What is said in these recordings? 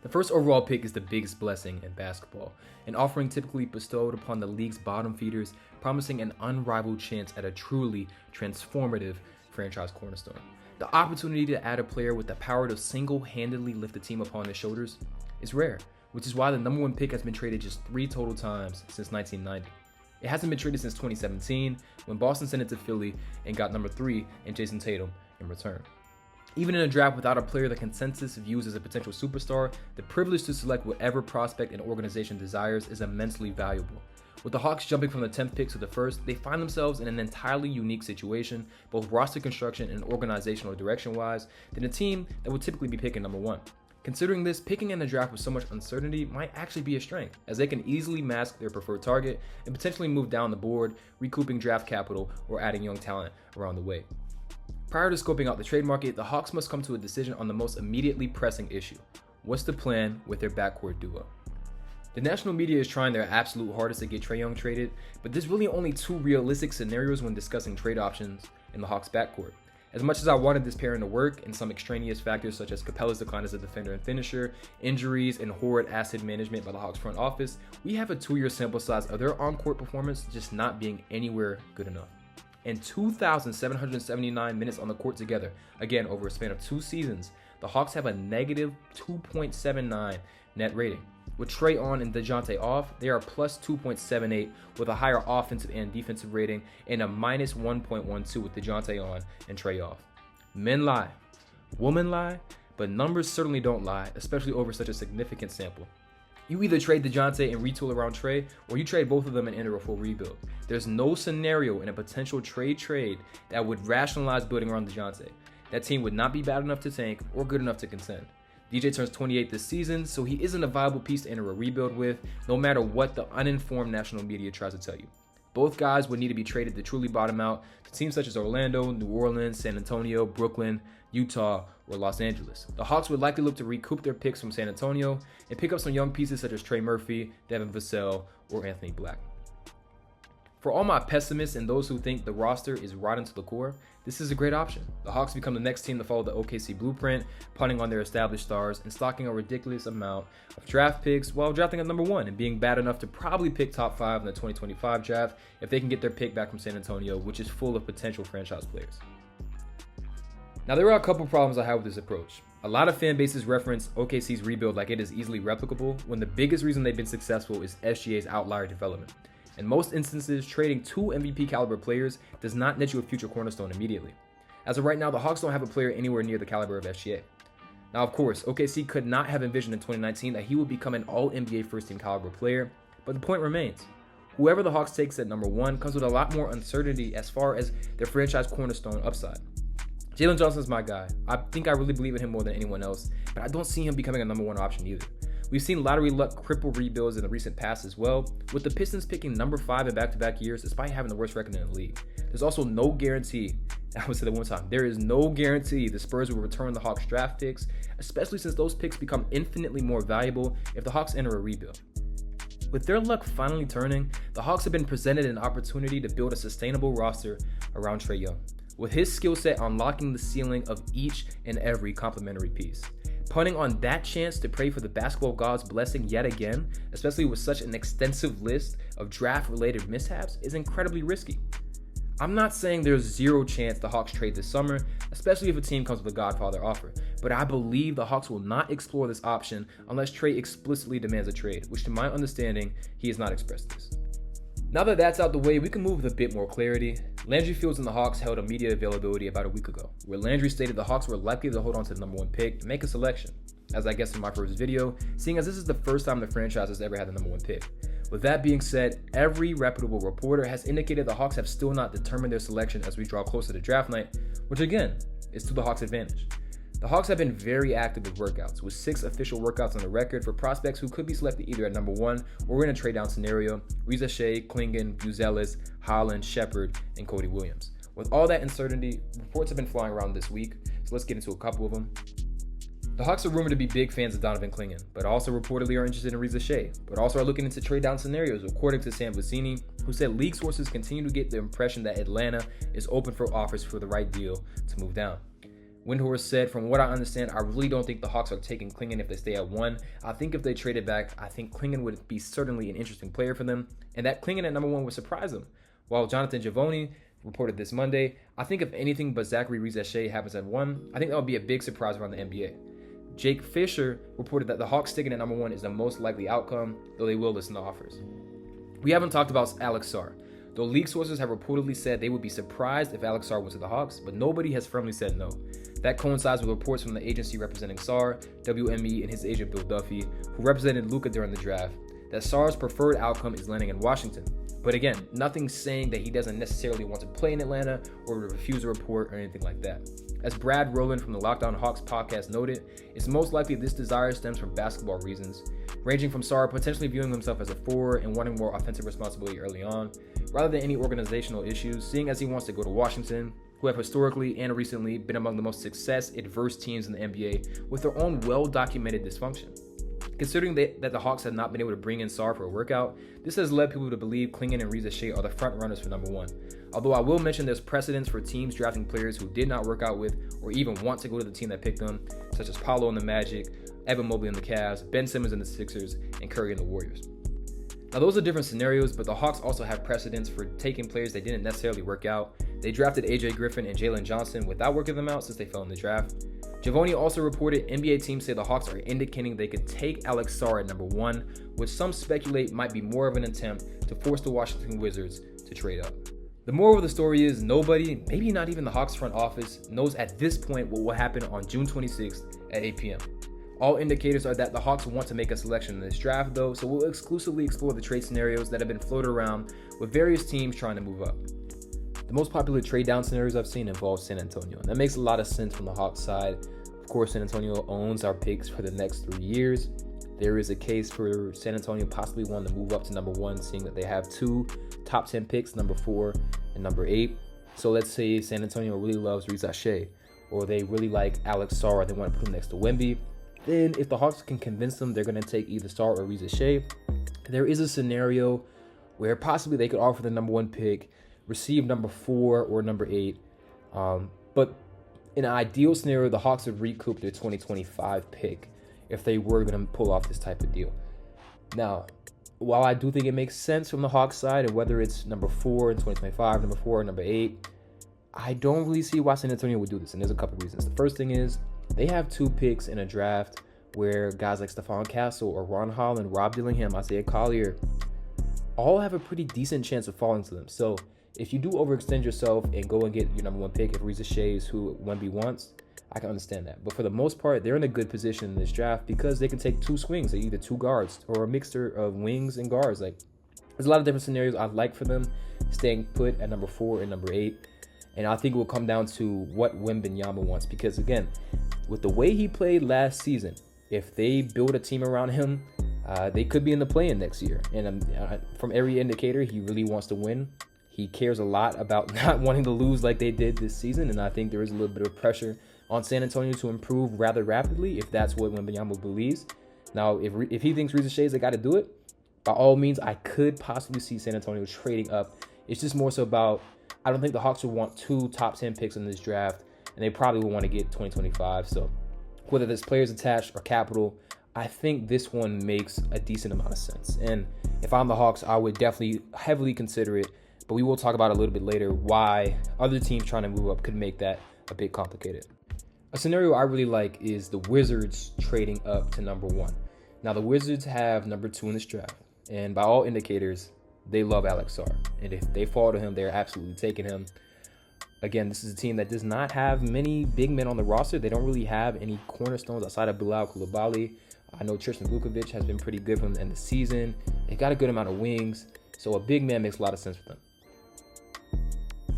The first overall pick is the biggest blessing in basketball, an offering typically bestowed upon the league's bottom feeders, promising an unrivaled chance at a truly transformative franchise cornerstone. The opportunity to add a player with the power to single-handedly lift a team upon his shoulders is rare, which is why the number one pick has been traded just 3 total times since 1990. It hasn't been traded since 2017, when Boston sent it to Philly and got number 3 in Jason Tatum in return. Even in a draft without a player the consensus views as a potential superstar, the privilege to select whatever prospect an organization desires is immensely valuable. With the Hawks jumping from the 10th pick to the 1st, they find themselves in an entirely unique situation, both roster construction and organizational direction-wise, than a team that would typically be picking number 1. Considering this, picking in the draft with so much uncertainty might actually be a strength, as they can easily mask their preferred target and potentially move down the board, recouping draft capital or adding young talent around the way. Prior to scoping out the trade market, the Hawks must come to a decision on the most immediately pressing issue. What's the plan with their backcourt duo? The national media is trying their absolute hardest to get Trae Young traded, but there's really only 2 realistic scenarios when discussing trade options in the Hawks backcourt. As much as I wanted this pairing to work, and some extraneous factors such as Capella's decline as a defender and finisher, injuries, and horrid asset management by the Hawks front office, we have a 2-year sample size of their on-court performance just not being anywhere good enough. In 2,779 minutes on the court together, again over a span of 2 seasons, the Hawks have a negative 2.79 net rating. With Trae on and Dejounte off, they are plus 2.78 with a higher offensive and defensive rating, and a minus 1.12 with Dejounte on and Trae off. Men lie, women lie, but numbers certainly don't lie, especially over such a significant sample. You either trade Dejounte and retool around Trae, or you trade both of them and enter a full rebuild. There's no scenario in a potential trade that would rationalize building around Dejounte. That team would not be bad enough to tank or good enough to contend. DJ turns 28 this season, so he isn't a viable piece to enter a rebuild with, no matter what the uninformed national media tries to tell you. Both guys would need to be traded to truly bottom out to teams such as Orlando, New Orleans, San Antonio, Brooklyn, Utah, or Los Angeles. The Hawks would likely look to recoup their picks from San Antonio and pick up some young pieces such as Trey Murphy, Devin Vassell, or Anthony Black. For all my pessimists and those who think the roster is rotten to the core, this is a great option. The Hawks become the next team to follow the OKC blueprint, punting on their established stars and stocking a ridiculous amount of draft picks while drafting at number 1 and being bad enough to probably pick top 5 in the 2025 draft if they can get their pick back from San Antonio, which is full of potential franchise players. Now, there are a couple problems I have with this approach. A lot of fan bases reference OKC's rebuild like it is easily replicable, when the biggest reason they've been successful is SGA's outlier development. In most instances, trading 2 MVP caliber players does not net you a future cornerstone immediately. As of right now, the Hawks don't have a player anywhere near the caliber of SGA. Now, of course, OKC could not have envisioned in 2019 that he would become an all-NBA first-team caliber player, but the point remains. Whoever the Hawks takes at number 1 comes with a lot more uncertainty as far as their franchise cornerstone upside. Jalen Johnson's my guy. I think I really believe in him more than anyone else, but I don't see him becoming a number 1 option either. We've seen lottery luck cripple rebuilds in the recent past as well, with the Pistons picking number 5 in back-to-back years despite having the worst record in the league. There's also no guarantee, I would say that one time, there is no guarantee the Spurs will return the Hawks draft picks, especially since those picks become infinitely more valuable if the Hawks enter a rebuild. With their luck finally turning, the Hawks have been presented an opportunity to build a sustainable roster around Trae Young, with his skill set unlocking the ceiling of each and every complementary piece. Punting on that chance to pray for the basketball gods' blessing yet again, especially with such an extensive list of draft-related mishaps, is incredibly risky. I'm not saying there's zero chance the Hawks trade this summer, especially if a team comes with a Godfather offer, but I believe the Hawks will not explore this option unless Trae explicitly demands a trade, which to my understanding, he has not expressed this. Now that that's out the way, we can move with a bit more clarity. Landry Fields and the Hawks held a media availability about a week ago, where Landry stated the Hawks were likely to hold on to the number 1 pick and make a selection, as I guessed in my first video, seeing as this is the first time the franchise has ever had the number 1 pick. With that being said, every reputable reporter has indicated the Hawks have still not determined their selection as we draw closer to draft night, which again, is to the Hawks' advantage. The Hawks have been very active with workouts, with 6 official workouts on the record for prospects who could be selected either at number 1 or in a trade-down scenario: Risacher, Klingon, Buzelis, Holland, Shepard, and Cody Williams. With all that uncertainty, reports have been flying around this week, so let's get into a couple of them. The Hawks are rumored to be big fans of Donovan Klingon, but also reportedly are interested in Risacher, but also are looking into trade-down scenarios, according to Sam Vecini, who said league sources continue to get the impression that Atlanta is open for offers for the right deal to move down. Windhorst said, from what I understand, I really don't think the Hawks are taking Klingon if they stay at 1. I think if they traded back, I think Klingon would be certainly an interesting player for them, and that Klingon at number 1 would surprise them. While Jonathan Givony reported this Monday, I think if anything but Zachary Risacher happens at 1, I think that would be a big surprise around the NBA. Jake Fisher reported that the Hawks sticking at number 1 is the most likely outcome, though they will listen to offers. We haven't talked about Alex Sarr. Though league sources have reportedly said they would be surprised if Alex Sarr went to the Hawks, but nobody has firmly said no. That coincides with reports from the agency representing Sarr, WME, and his agent Bill Duffy, who represented Luka during the draft, that Sarr's preferred outcome is landing in Washington. But again, nothing saying that he doesn't necessarily want to play in Atlanta or to refuse a report or anything like that. As Brad Rowland from the Locked On Hawks podcast noted, it's most likely this desire stems from basketball reasons, ranging from Sarr potentially viewing himself as a forward and wanting more offensive responsibility early on, rather than any organizational issues, seeing as he wants to go to Washington, who have historically and recently been among the most success-adverse teams in the NBA with their own well-documented dysfunction. Considering that the Hawks have not been able to bring in Sarr for a workout, this has led people to believe Klingon and Risacher are the front runners for number 1. Although I will mention there's precedents for teams drafting players who did not work out with or even want to go to the team that picked them, such as Paolo and the Magic, Evan Mobley and the Cavs, Ben Simmons and the Sixers, and Curry and the Warriors. Now those are different scenarios, but the Hawks also have precedents for taking players that didn't necessarily work out. They drafted AJ Griffin and Jalen Johnson without working them out since they fell in the draft. Givony also reported NBA teams say the Hawks are indicating they could take Alex Sarr at number 1, which some speculate might be more of an attempt to force the Washington Wizards to trade up. The moral of the story is nobody, maybe not even the Hawks front office, knows at this point what will happen on June 26th at 8 p.m. All indicators are that the Hawks want to make a selection in this draft though, so we'll exclusively explore the trade scenarios that have been floated around with various teams trying to move up. The most popular trade down scenarios I've seen involve San Antonio, and that makes a lot of sense from the Hawks side. Of course, San Antonio owns our picks for the next 3 years. There is a case for San Antonio possibly wanting to move up to number 1, seeing that they have 2 top 10 picks, number 4 and number 8. So let's say San Antonio really loves Risacher, or they really like Alex Sarr, they want to put him next to Wemby. Then if the Hawks can convince them they're going to take either Sarr or Risacher, there is a scenario where possibly they could offer the number 1 pick, receive number 4 or number 8. But in an ideal scenario, the Hawks would recoup their 2025 pick if they were going to pull off this type of deal. Now, while I do think it makes sense from the Hawks side, and whether it's number 4 in 2025, number 4 or number 8, I don't really see why San Antonio would do this, and there's a couple reasons. The first thing is they have 2 picks in a draft where guys like Stephon Castle or Ron Holland, Rob Dillingham, Isaiah Collier, all have a pretty decent chance of falling to them. So if you do overextend yourself and go and get your number 1 pick, if Risacher is who Wemby wants, I can understand that. But for the most part, they're in a good position in this draft because they can take 2 swings, like either 2 guards or a mixture of wings and guards. Like, there's a lot of different scenarios I'd like for them staying put at number 4 and number 8. And I think it will come down to what Wembanyama wants. Because again, with the way he played last season, if they build a team around him, they could be in the play-in next year. And from every indicator, he really wants to win. He cares a lot about not wanting to lose like they did this season, and I think there is a little bit of pressure on San Antonio to improve rather rapidly if that's what Wembanyama believes. Now, if he thinks Risacher is the guy to do it, by all means, I could possibly see San Antonio trading up. It's just more so about, I don't think the Hawks would want 2 top 10 picks in this draft, and they probably would want to get 2025. So whether there's players attached or capital, I think this one makes a decent amount of sense. And if I'm the Hawks, I would definitely heavily consider it. But we will talk about a little bit later why other teams trying to move up could make that a bit complicated. A scenario I really like is the Wizards trading up to number 1. Now, the Wizards have number 2 in this draft, and by all indicators, they love Alex Sarr. And if they fall to him, they're absolutely taking him. Again, this is a team that does not have many big men on the roster. They don't really have any cornerstones outside of Bilal Coulibaly. I know Tristan Vukovic has been pretty good from the end of the season. They got a good amount of wings, so a big man makes a lot of sense for them.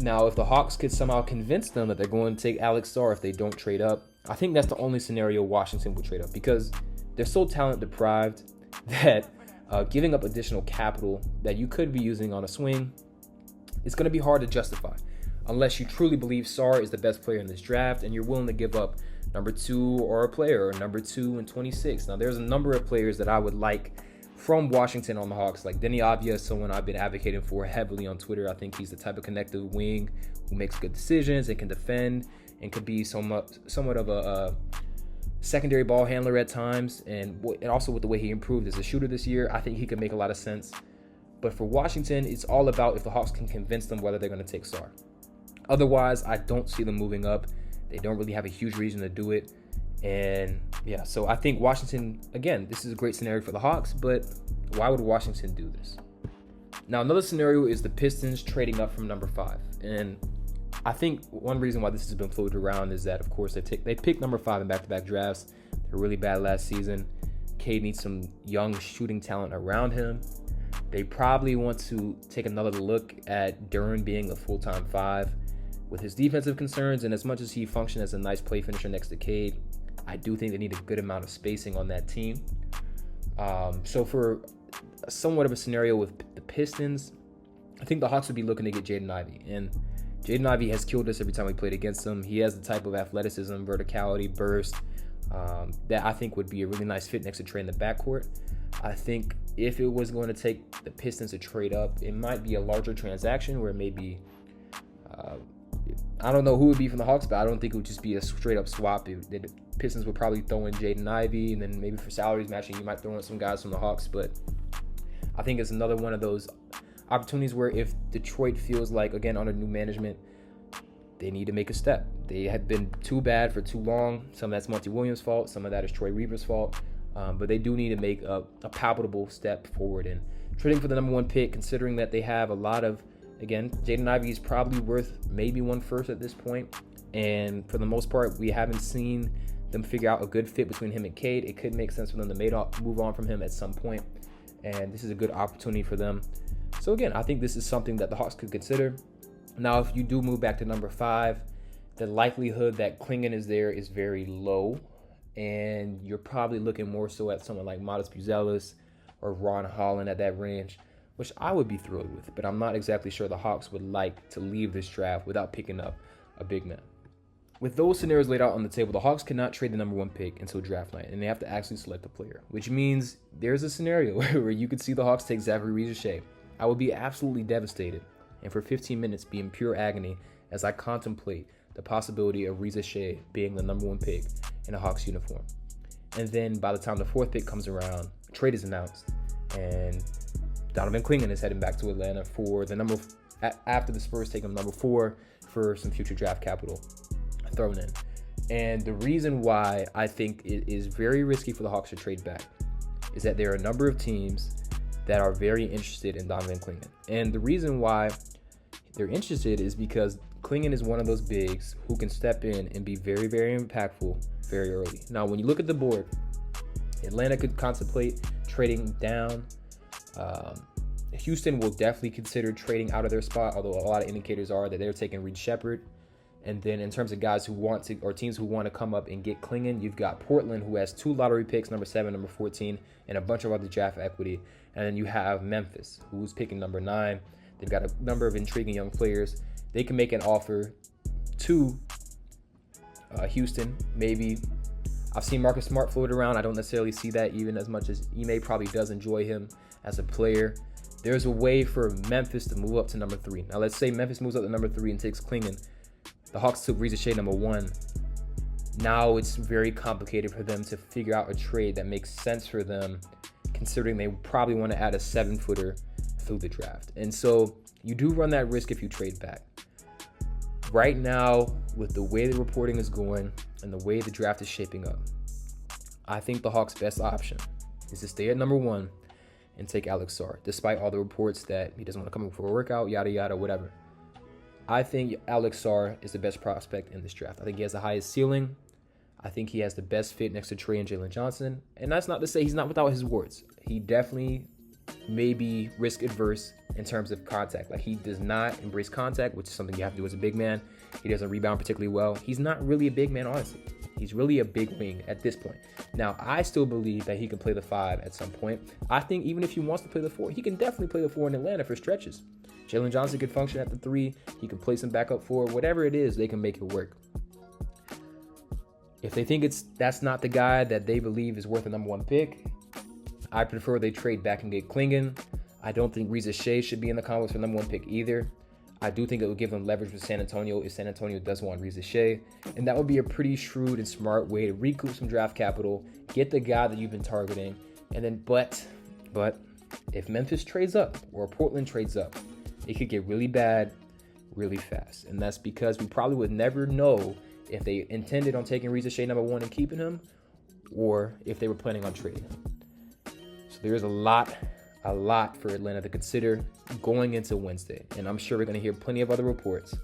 Now, if the Hawks could somehow convince them that they're going to take Alex Sarr if they don't trade up, I think that's the only scenario Washington would trade up because they're so talent deprived that giving up additional capital that you could be using on a swing, it's going to be hard to justify unless you truly believe Sarr is the best player in this draft and you're willing to give up number 2 or a player or number 2 and 26. Now, there's a number of players that I would like from Washington on the Hawks, like Denny Avdia is someone I've been advocating for heavily on Twitter. I think he's the type of connective wing who makes good decisions and can defend. and could be somewhat of a secondary ball handler at times, and also with the way he improved as a shooter this year, I think he could make a lot of sense. But for Washington, it's all about if the Hawks can convince them whether they're going to take Sarr. Otherwise, I don't see them moving up. They don't really have a huge reason to do it. And yeah, so I think Washington, again, this is a great scenario for the Hawks, but why would Washington do this? Now, another scenario is the Pistons trading up from number 5. And I think one reason why this has been floated around is that, of course, they picked number 5 in back-to-back drafts. They were really bad last season. Cade needs some young shooting talent around him. They probably want to take another look at Duren being a full-time 5 with his defensive concerns, and as much as he functioned as a nice play finisher next to Cade, I do think they need a good amount of spacing on that team. So for somewhat of a scenario with the Pistons, I think the Hawks would be looking to get Jaden Ivey. And Jaden Ivey has killed us every time we played against him. He has the type of athleticism, verticality, burst that I think would be a really nice fit next to Trae in the backcourt. I think if it was going to take the Pistons to trade up, it might be a larger transaction where maybe, I don't know who would be from the Hawks, but I don't think it would just be a straight up swap. The Pistons would probably throw in Jaden Ivey, and then maybe for salaries matching, you might throw in some guys from the Hawks. But I think it's another one of those opportunities where if Detroit feels like, again, under new management, they need to make a step. They have been too bad for too long. Some of that's Monty Williams' fault. Some of that is Troy Weaver's fault. But they do need to make a palpable step forward. And trading for the number 1 pick, considering that they have a lot of, again, Jaden Ivey is probably worth maybe 1 first at this point. And for the most part, we haven't seen them figure out a good fit between him and Cade. It could make sense for them to move on from him at some point. And this is a good opportunity for them. So again, I think this is something that the Hawks could consider. Now, if you do move back to number 5, the likelihood that Klingon is there is very low. And you're probably looking more so at someone like Modest Buzelis or Ron Holland at that range, which I would be thrilled with. But I'm not exactly sure the Hawks would like to leave this draft without picking up a big man. With those scenarios laid out on the table, the Hawks cannot trade the number 1 pick until draft night, and they have to actually select a player, which means there's a scenario where you could see the Hawks take Zachary Risacher. I would be absolutely devastated, and for 15 minutes be in pure agony as I contemplate the possibility of Risacher being the number 1 pick in a Hawks uniform. And then by the time the 4th pick comes around, a trade is announced, and Donovan Klingon is heading back to Atlanta for the after the Spurs take him number 4 for some future draft capital thrown in. And the reason why I think it is very risky for the Hawks to trade back is that there are a number of teams that are very interested in Donovan Klingon. And the reason why they're interested is because Klingon is one of those bigs who can step in and be very, very impactful very early. Now, when you look at the board, Atlanta could contemplate trading down. Houston will definitely consider trading out of their spot, although a lot of indicators are that they're taking Reed Shepherd. And then in terms of guys who want to, or teams who want to come up and get Klingon, you've got Portland, who has 2 lottery picks, number 7, number 14, and a bunch of other draft equity. And then you have Memphis, who's picking number 9. They've got a number of intriguing young players. They can make an offer to Houston. Maybe I've seen Marcus Smart float around. I don't necessarily see that, even as much as Ime probably does enjoy him as a player. There's a way for Memphis to move up to number 3. Now, let's say Memphis moves up to number 3 and takes Klingon. The Hawks took Risacher number 1. Now it's very complicated for them to figure out a trade that makes sense for them, considering they probably want to add a 7-footer through the draft. And so you do run that risk if you trade back. Right now, with the way the reporting is going and the way the draft is shaping up, I think the Hawks' best option is to stay at number 1 and take Alex Sarr, despite all the reports that he doesn't want to come in for a workout, yada, yada, whatever. I think Alex Sarr is the best prospect in this draft. I think he has the highest ceiling. I think he has the best fit next to Trae and Jalen Johnson. And that's not to say he's not without his warts. He definitely may be risk adverse in terms of contact. Like, he does not embrace contact, which is something you have to do as a big man. He doesn't rebound particularly well. He's not really a big man, honestly. He's really a big wing at this point. Now, I still believe that he can play the 5 at some point. I think even if he wants to play the 4, he can definitely play the 4 in Atlanta for stretches. Jalen Johnson could function at the 3. He can play some backup 4. Whatever it is, they can make it work. If they think that's not the guy that they believe is worth a number 1 pick, I prefer they trade back and get Klingon. I don't think Risacher should be in the conference for number 1 pick either. I do think it would give them leverage with San Antonio if San Antonio does want Risacher, and that would be a pretty shrewd and smart way to recoup some draft capital, get the guy that you've been targeting, and then but if Memphis trades up or Portland trades up, it could get really bad really fast, and that's because we probably would never know if they intended on taking Risacher number 1 and keeping him, or if they were planning on trading him. So there's a lot for Atlanta to consider going into Wednesday, and I'm sure we're going to hear plenty of other reports.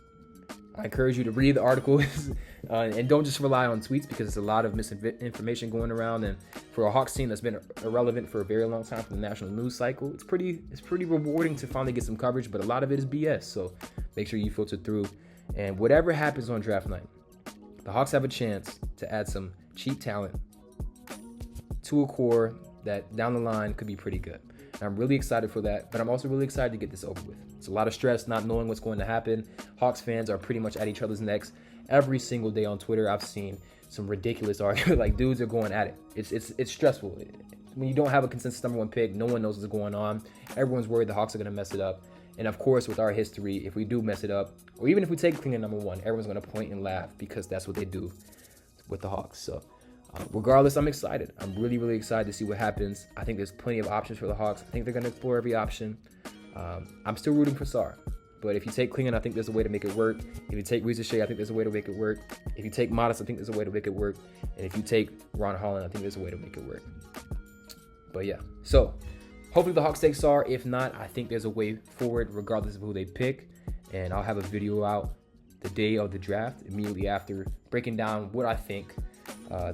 I encourage you to read the articles and don't just rely on tweets, because there's a lot of misinformation going around, and for a Hawks team that's been irrelevant for a very long time from the national news cycle, it's pretty rewarding to finally get some coverage, but a lot of it is BS, so make sure you filter through. And whatever happens on draft night, the Hawks have a chance to add some cheap talent to a core that down the line could be pretty good. And I'm really excited for that, but I'm also really excited to get this over with. It's a lot of stress not knowing what's going to happen. Hawks fans are pretty much at each other's necks every single day on Twitter. I've seen some ridiculous arguments, like dudes are going at it. It's stressful. When you don't have a consensus number 1 pick, no one knows what's going on. Everyone's worried the Hawks are going to mess it up. And of course, with our history, if we do mess it up, or even if we take Klinger number 1, everyone's going to point and laugh, because that's what they do with the Hawks. So regardless, I'm excited. I'm really, really excited to see what happens. I think there's plenty of options for the Hawks. I think they're going to explore every option. I'm still rooting for Sarr. But if you take Klinger, I think there's a way to make it work. If you take Risacher, I think there's a way to make it work. If you take Modest, I think there's a way to make it work. And if you take Ron Holland, I think there's a way to make it work. But yeah, so hopefully the Hawks take Sarr. If not, I think there's a way forward regardless of who they pick. And I'll have a video out the day of the draft, immediately after, breaking down what I think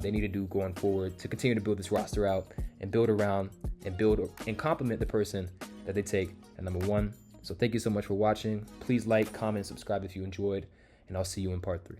they need to do going forward to continue to build this roster out and build around and build and complement the person that they take at number 1. So thank you so much for watching. Please like, comment, subscribe if you enjoyed, and I'll see you in part 3.